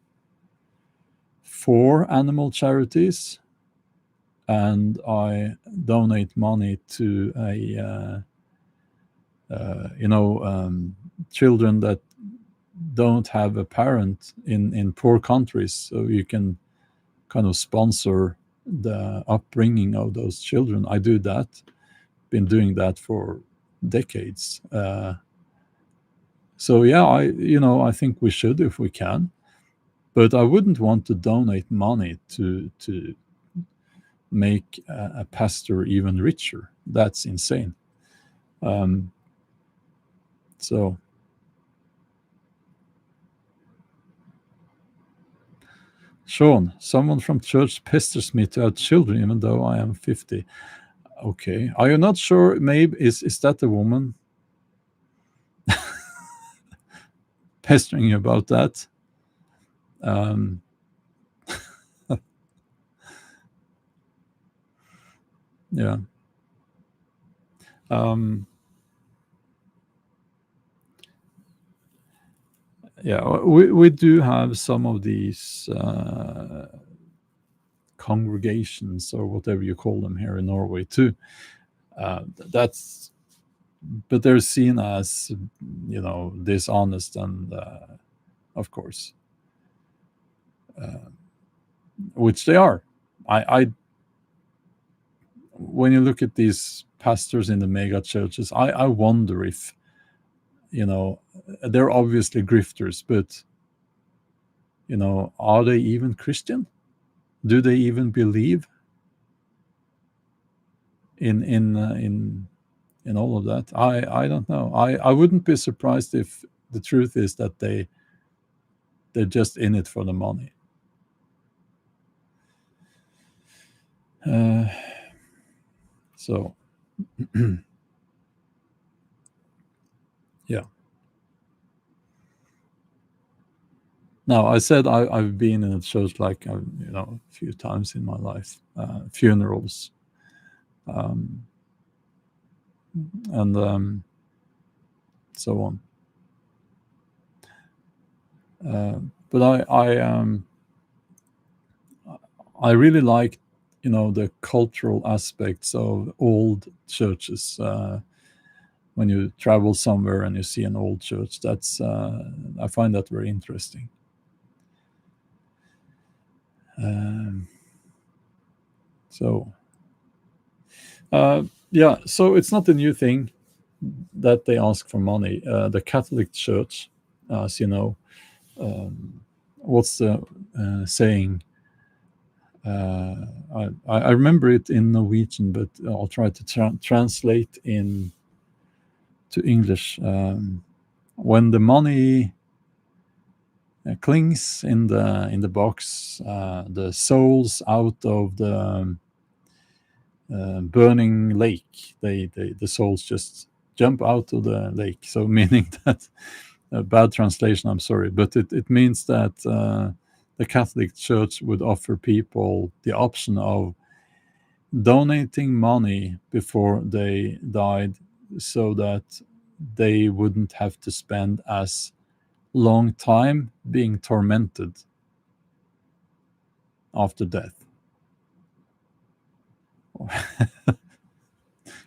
4 animal charities, and I donate money to children that don't have a parent in poor countries, so you can kind of sponsor the upbringing of those children. I do that. Been doing that for decades. So yeah, I think we should if we can, but I wouldn't want to donate money to make a pastor even richer. That's insane. So Sean, someone from church pesters me to have children even though I am 50. Okay. Are you not sure? Maybe is that a woman pestering you about that? Um, yeah. Um, yeah. We do have some of these congregations or whatever you call them here in Norway too. That's but they're seen as dishonest, and of course, which they are. I When you look at these pastors in the mega churches, I wonder if they're obviously grifters, but are they even Christian? Do they even believe in all of that? I don't know. I wouldn't be surprised if the truth is that they're just in it for the money. So yeah. Now I said I've been in a church like a few times in my life, funerals, and so on. But I really like the cultural aspects of old churches. When you travel somewhere and you see an old church, that's I find that very interesting. So yeah, so it's not a new thing that they ask for money. The Catholic Church, as you know, what's the saying? I remember it in Norwegian, but I'll try to translate in to English. When the money clings in the box, the souls out of the burning lake, the souls just jump out of the lake. So meaning that a bad translation, I'm sorry, but it means that the Catholic Church would offer people the option of donating money before they died, so that they wouldn't have to spend as long time being tormented after death.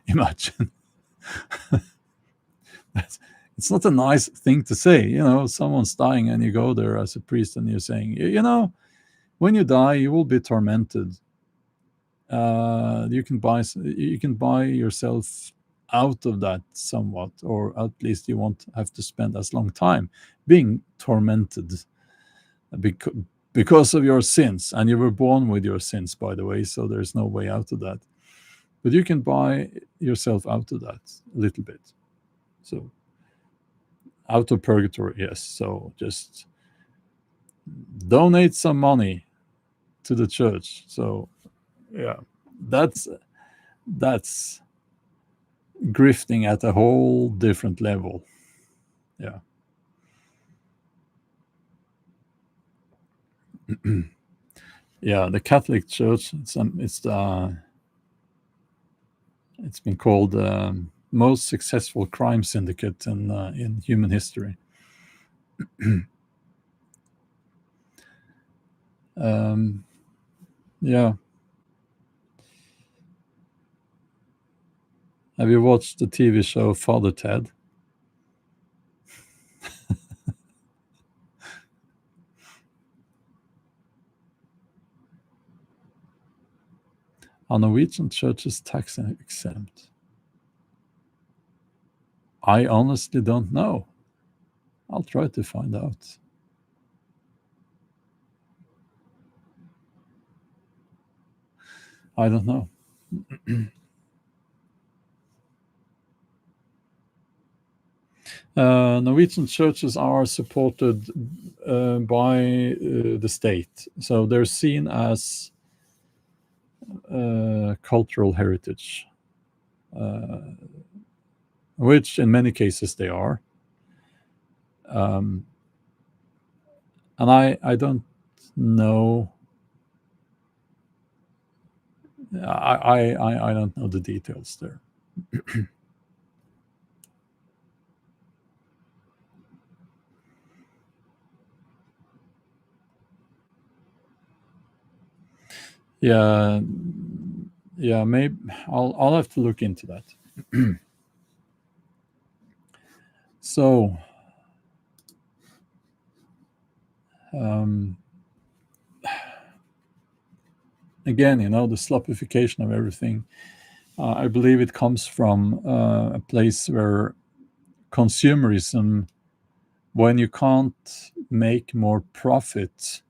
Imagine. It's not a nice thing to say. Someone's dying and you go there as a priest and you're saying, when you die, you will be tormented. You can buy yourself out of that somewhat, or at least you won't have to spend as long time being tormented because of your sins. And you were born with your sins, by the way, so there's no way out of that. But you can buy yourself out of that a little bit. So out of purgatory, yes. So just donate some money to the church. So yeah, that's grifting at a whole different level. Yeah. Yeah, the Catholic Church, it's the It's been called most successful crime syndicate in human history. Yeah. Have you watched the TV show Father Ted? Are Norwegian churches tax exempt? I honestly don't know. I'll try to find out. I don't know. Norwegian churches are supported by the state, so they're seen as cultural heritage, which in many cases they are. And I don't know. I don't know the details there. Yeah, yeah. Maybe I'll have to look into that. So, um, again, the sloppification of everything. I believe it comes from a place where consumerism, when you can't make more profit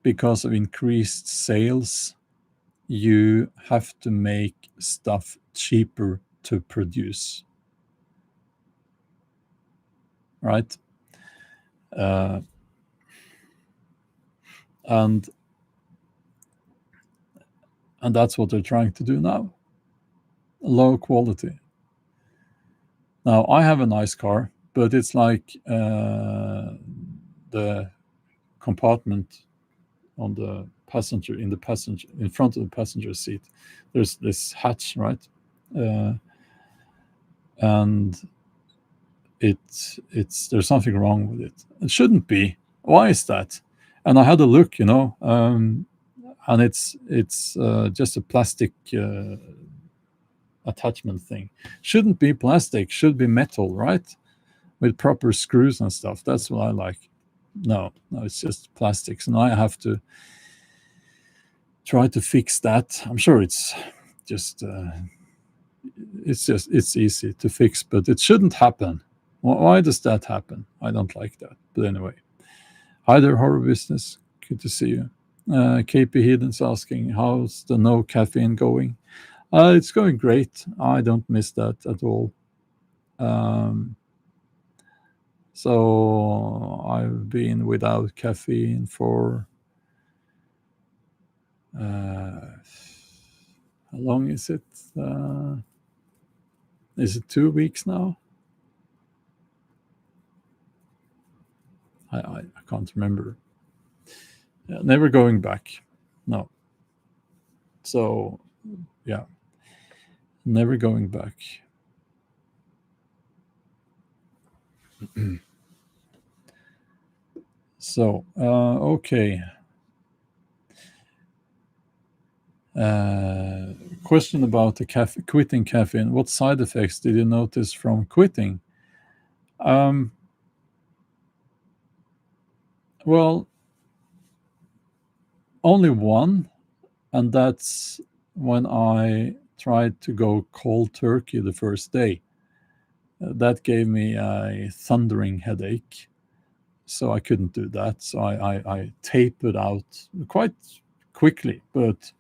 because of increased sales, you have to make stuff cheaper to produce, right? Uh, and and that's what they're trying to do now. Low quality. Now I have a nice car, but it's like the compartment on the passenger in front of the passenger seat. There's this hatch, right? Uh, and it's there's something wrong with it. It shouldn't be. Why is that? And I had a look, and it's just a plastic attachment thing. Shouldn't be plastic. Should be metal, right? With proper screws and stuff. That's what I like. No, it's just plastics, and I have to try to fix that. I'm sure just it's easy to fix, but it shouldn't happen. Why does that happen? I don't like that. But anyway, hi there, horror business. Good to see you. KP Hidden's asking, how's the no caffeine going? It's going great. I don't miss that at all. So I've been without caffeine for how long is it? Is it 2 weeks now? I can't remember. Yeah, never going back. No. So yeah, never going back. So okay. Question about the quitting caffeine. What side effects did you notice from quitting? Well, only one, and that's when I tried to go cold turkey the first day. That gave me a thundering headache, so I couldn't do that. So I tapered out quite quickly, but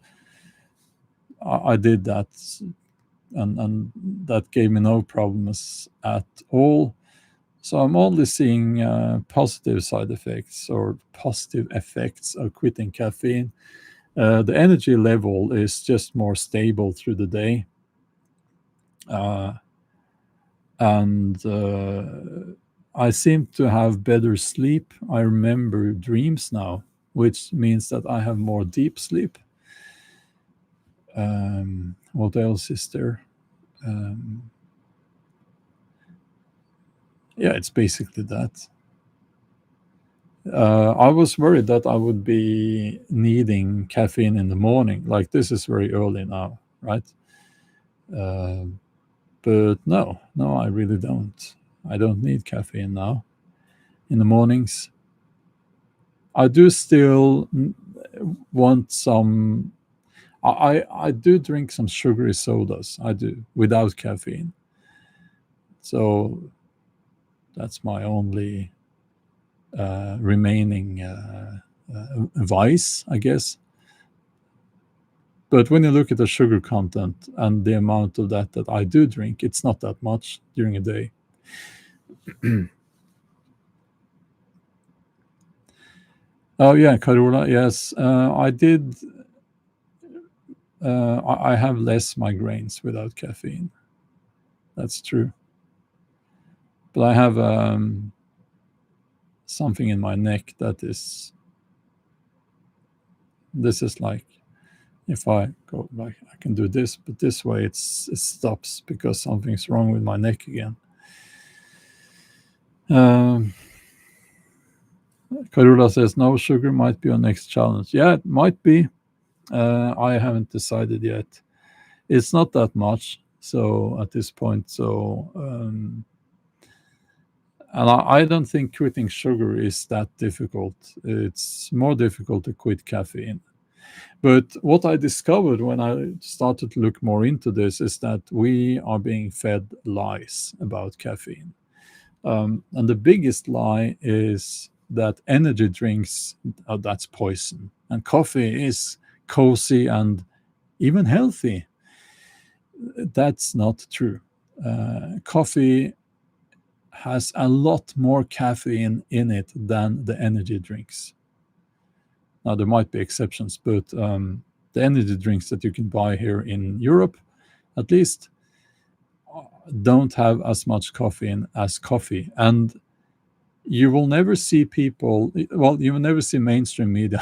I did that, and that gave me no problems at all. So I'm only seeing positive side effects or positive effects of quitting caffeine. The energy level is just more stable through the day. And I seem to have better sleep. I remember dreams now, which means that I have more deep sleep. What else is there? Yeah, it's basically that. I was worried that I would be needing caffeine in the morning. Like, this is very early now, right? But no, I really don't. I don't need caffeine now in the mornings. I do still want some. I do drink some sugary sodas. I do, without caffeine. So that's my only remaining vice, I guess. But when you look at the sugar content and the amount of that I do drink, it's not that much during a day. Oh yeah, Carola. Yes, I did. I have less migraines without caffeine. That's true. But I have something in my neck that is. This is like, if I go like, I can do this, but this way it stops because something's wrong with my neck again. Carola says no sugar might be our next challenge. Yeah, it might be. I haven't decided yet. It's not that much, so at this point, so and I don't think quitting sugar is that difficult. It's more difficult to quit caffeine. But what I discovered when I started to look more into this is that we are being fed lies about caffeine. And the biggest lie is that energy drinks, that's poison, and coffee is cozy and even healthy. That's not true. Coffee has a lot more caffeine in it than the energy drinks. Now, there might be exceptions, but the energy drinks that you can buy here in Europe, at least, don't have as much caffeine as coffee. And you will never see people, well, you will never see mainstream media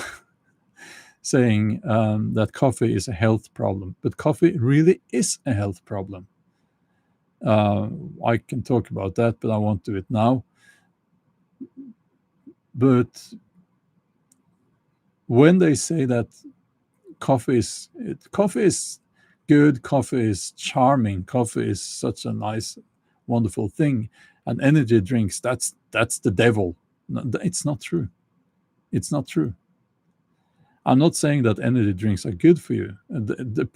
saying that coffee is a health problem. But coffee really is a health problem. I can talk about that, but I won't do it now. But when they say that coffee is good, coffee is charming, coffee is such a nice, wonderful thing, and energy drinks, that's the devil. No, it's not true. It's not true. I'm not saying that energy drinks are good for you. Not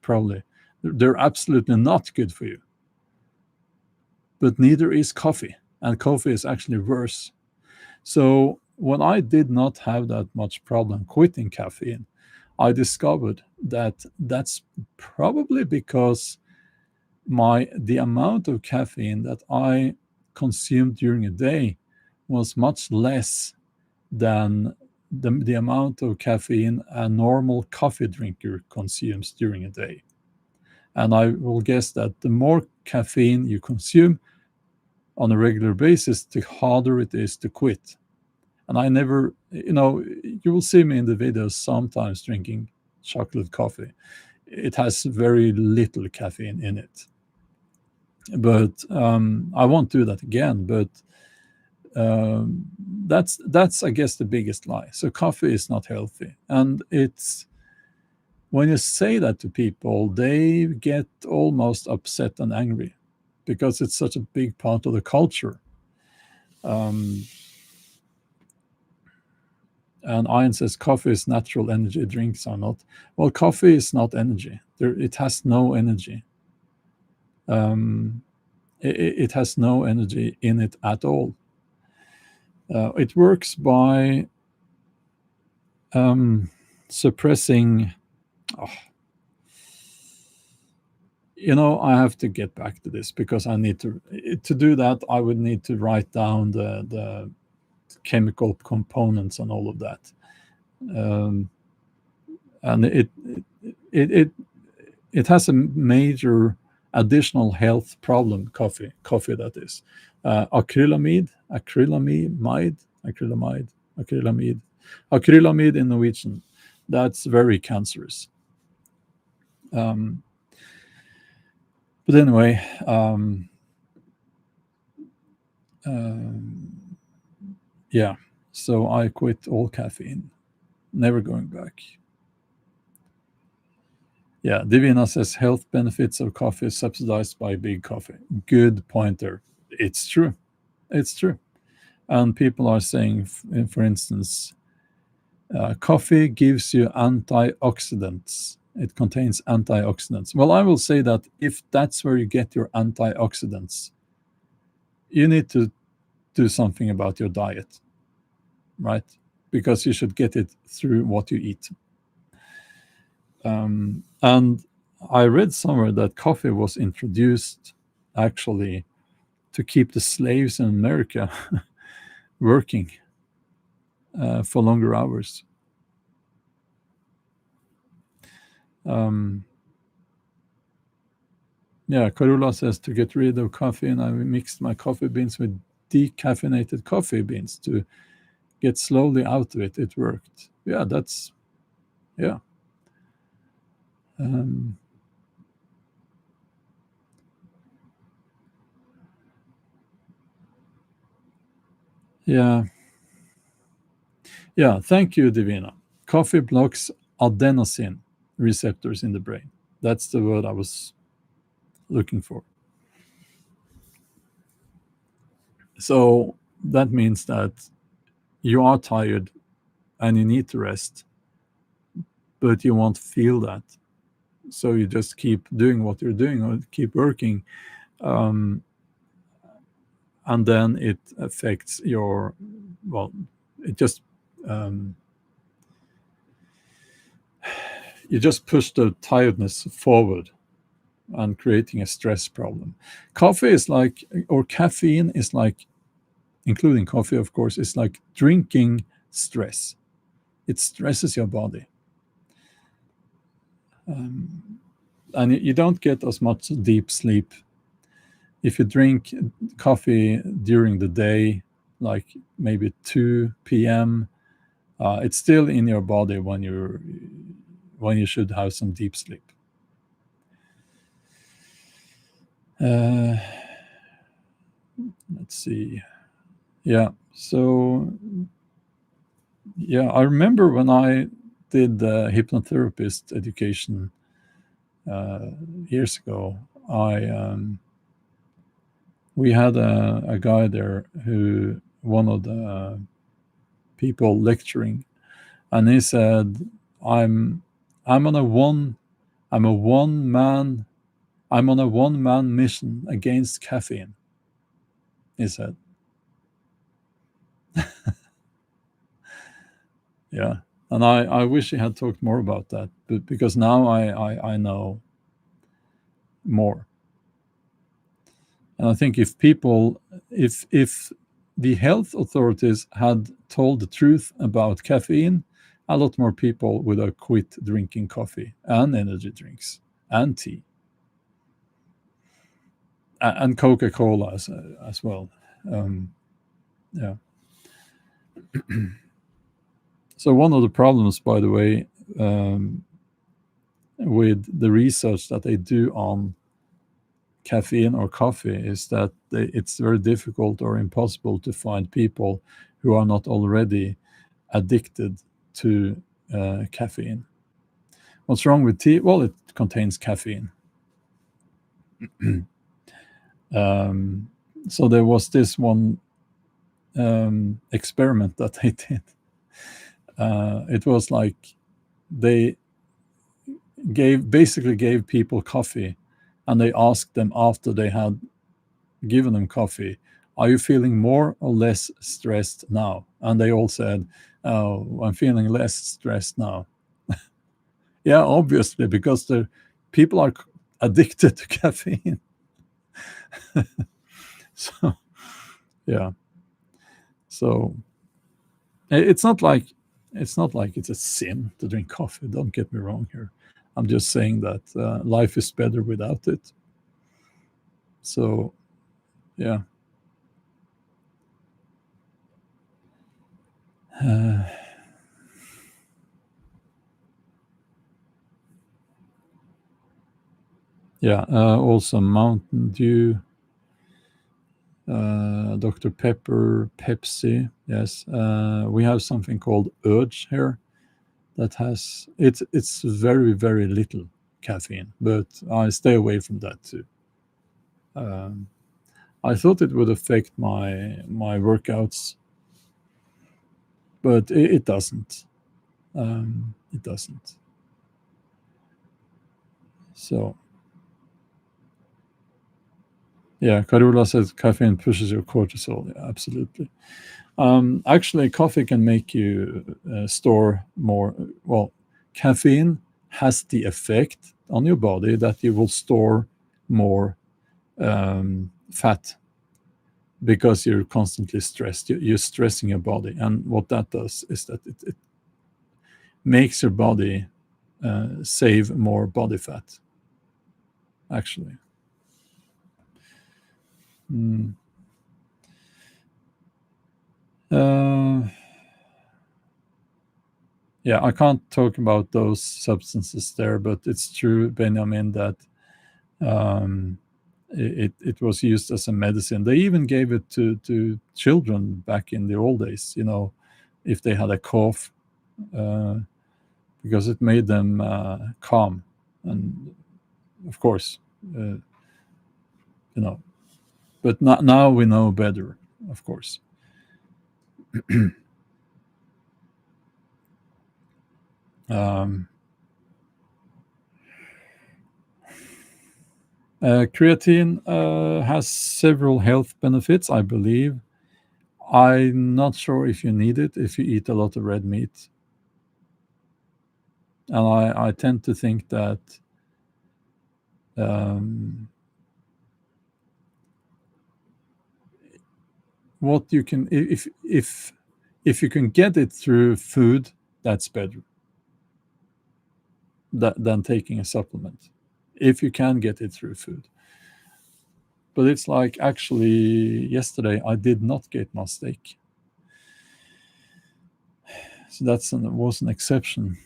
probably. They're absolutely not good for you. But neither is coffee, and coffee is actually worse. So when I did not have that much problem quitting caffeine, I discovered that that's probably because the amount of caffeine that I consumed during a day was much less than the amount of caffeine a normal coffee drinker consumes during a day. And I will guess that the more caffeine you consume on a regular basis, the harder it is to quit. And I never, you will see me in the videos sometimes drinking chocolate coffee. It has very little caffeine in it. But I won't do that again. But that's I guess the biggest lie. So coffee is not healthy, and it's when you say that to people, they get almost upset and angry because it's such a big part of the culture. And Ian says coffee is natural energy, drinks are not. Well, coffee is not energy. It has no energy. It has no energy in it at all. It works by suppressing. I have to get back to this because I need to do that. I would need to write down the chemical components and all of that. And it has a major additional health problem. Coffee that is acrylamide in Norwegian. That's very cancerous. But anyway, yeah. So I quit all caffeine. Never going back. Yeah, Divina says health benefits of coffee subsidized by big coffee. Good pointer. It's true. It's true. And people are saying, for instance, coffee gives you antioxidants. It contains antioxidants. Well, I will say that if that's where you get your antioxidants, you need to do something about your diet, right? Because you should get it through what you eat. And I read somewhere that coffee was introduced actually to keep the slaves in America working for longer hours. Yeah, Carola says to get rid of caffeine, I mixed my coffee beans with decaffeinated coffee beans to get slowly out of it. It worked. Yeah, that's, yeah. Yeah. Yeah, thank you, Divina. Coffee blocks adenosine receptors in the brain. That's the word I was looking for. So that means that you are tired and you need to rest, but you won't feel that. So you just keep doing what you're doing or keep working. And then it affects your, well, it just, you just push the tiredness forward and creating a stress problem. Coffee is like, or caffeine is like, including coffee, of course, is like drinking stress. It stresses your body. And you don't get as much deep sleep. If you drink coffee during the day, like maybe 2 p.m., it's still in your body when you should have some deep sleep. Let's see. Yeah. So, yeah, I remember when I did the hypnotherapist education years ago. We had a guy there who one of the people lecturing, and he said, I'm on a one I'm a one man I'm on a one-man mission against caffeine," he said. Yeah. And I wish he had talked more about that, but because now I know more. And I think if the health authorities had told the truth about caffeine, a lot more people would have quit drinking coffee and energy drinks and tea and Coca-Cola as well. Yeah. So one of the problems, by the way, with the research that they do on caffeine or coffee is that it's very difficult or impossible to find people who are not already addicted to caffeine. What's wrong with tea? Well, it contains caffeine. So there was this one experiment that they did. It was like they basically gave people coffee, and they asked them after they had given them coffee, "Are you feeling more or less stressed now?" And they all said, "Oh, I'm feeling less stressed now." Yeah, obviously, because the people are addicted to caffeine. So, yeah. So it's not like it's a sin to drink coffee. Don't get me wrong here. I'm just saying that life is better without it. So, yeah. Yeah, also Mountain Dew, Dr. Pepper, Pepsi. Yes, we have something called Urge here that has it's very very little caffeine, but I stay away from that too. Um, I thought it would affect my workouts, but it doesn't. It doesn't. So yeah, Carola says caffeine pushes your cortisol. Yeah, absolutely. Actually, coffee can make you store more. Well, caffeine has the effect on your body that you will store more fat because you're constantly stressed. You're stressing your body, and what that does is that it makes your body save more body fat. Actually, mm. uh, yeah, I can't talk about those substances there, but it's true, Benjamin, that um, it was used as a medicine. They even gave it to children back in the old days. If they had a cough, uh, because it made them calm, and of course, uh, you know. But now we know better, of course. Um, Creatine has several health benefits, I believe. I'm not sure if you need it if you eat a lot of red meat. And I tend to think that um, what you can if you can get it through food, that's better than taking a supplement. If you can get it through food, but it's like actually yesterday I did not get my steak, so was an exception.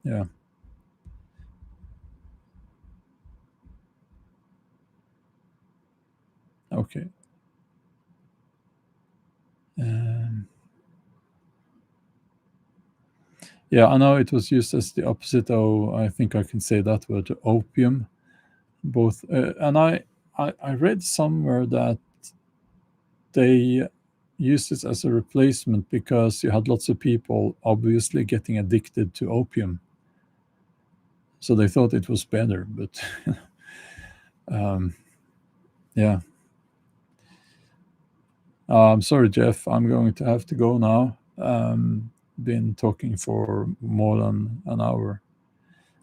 Yeah. Okay. Um, yeah, I know it was used as the opposite of, I think I can say that word, opium. Both, and I read somewhere that they used it as a replacement because you had lots of people obviously getting addicted to opium, so they thought it was better. But um, yeah, I'm sorry, Jeff. I'm going to have to go now. Been talking for more than an hour.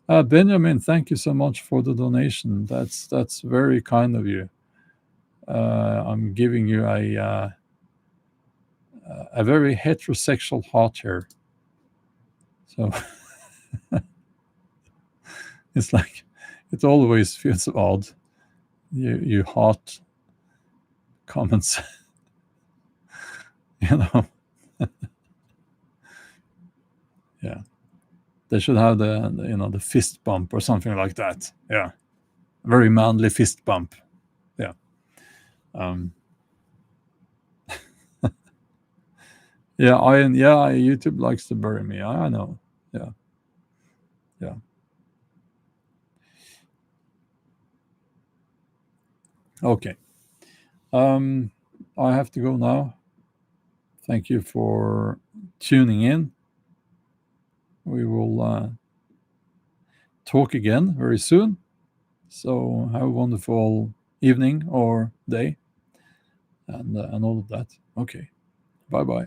Benjamin, thank you so much for the donation. That's very kind of you. I'm giving you a very heterosexual heart here. So it's like it always feels odd. You heart comments, you know. Yeah, they should have the fist bump or something like that. Yeah, very manly fist bump. Yeah. Um, YouTube likes to bury me. I know. Yeah, yeah. Okay. Um, I have to go now. Thank you for tuning in. We will talk again very soon. So have a wonderful evening or day, and all of that. Okay. Bye bye.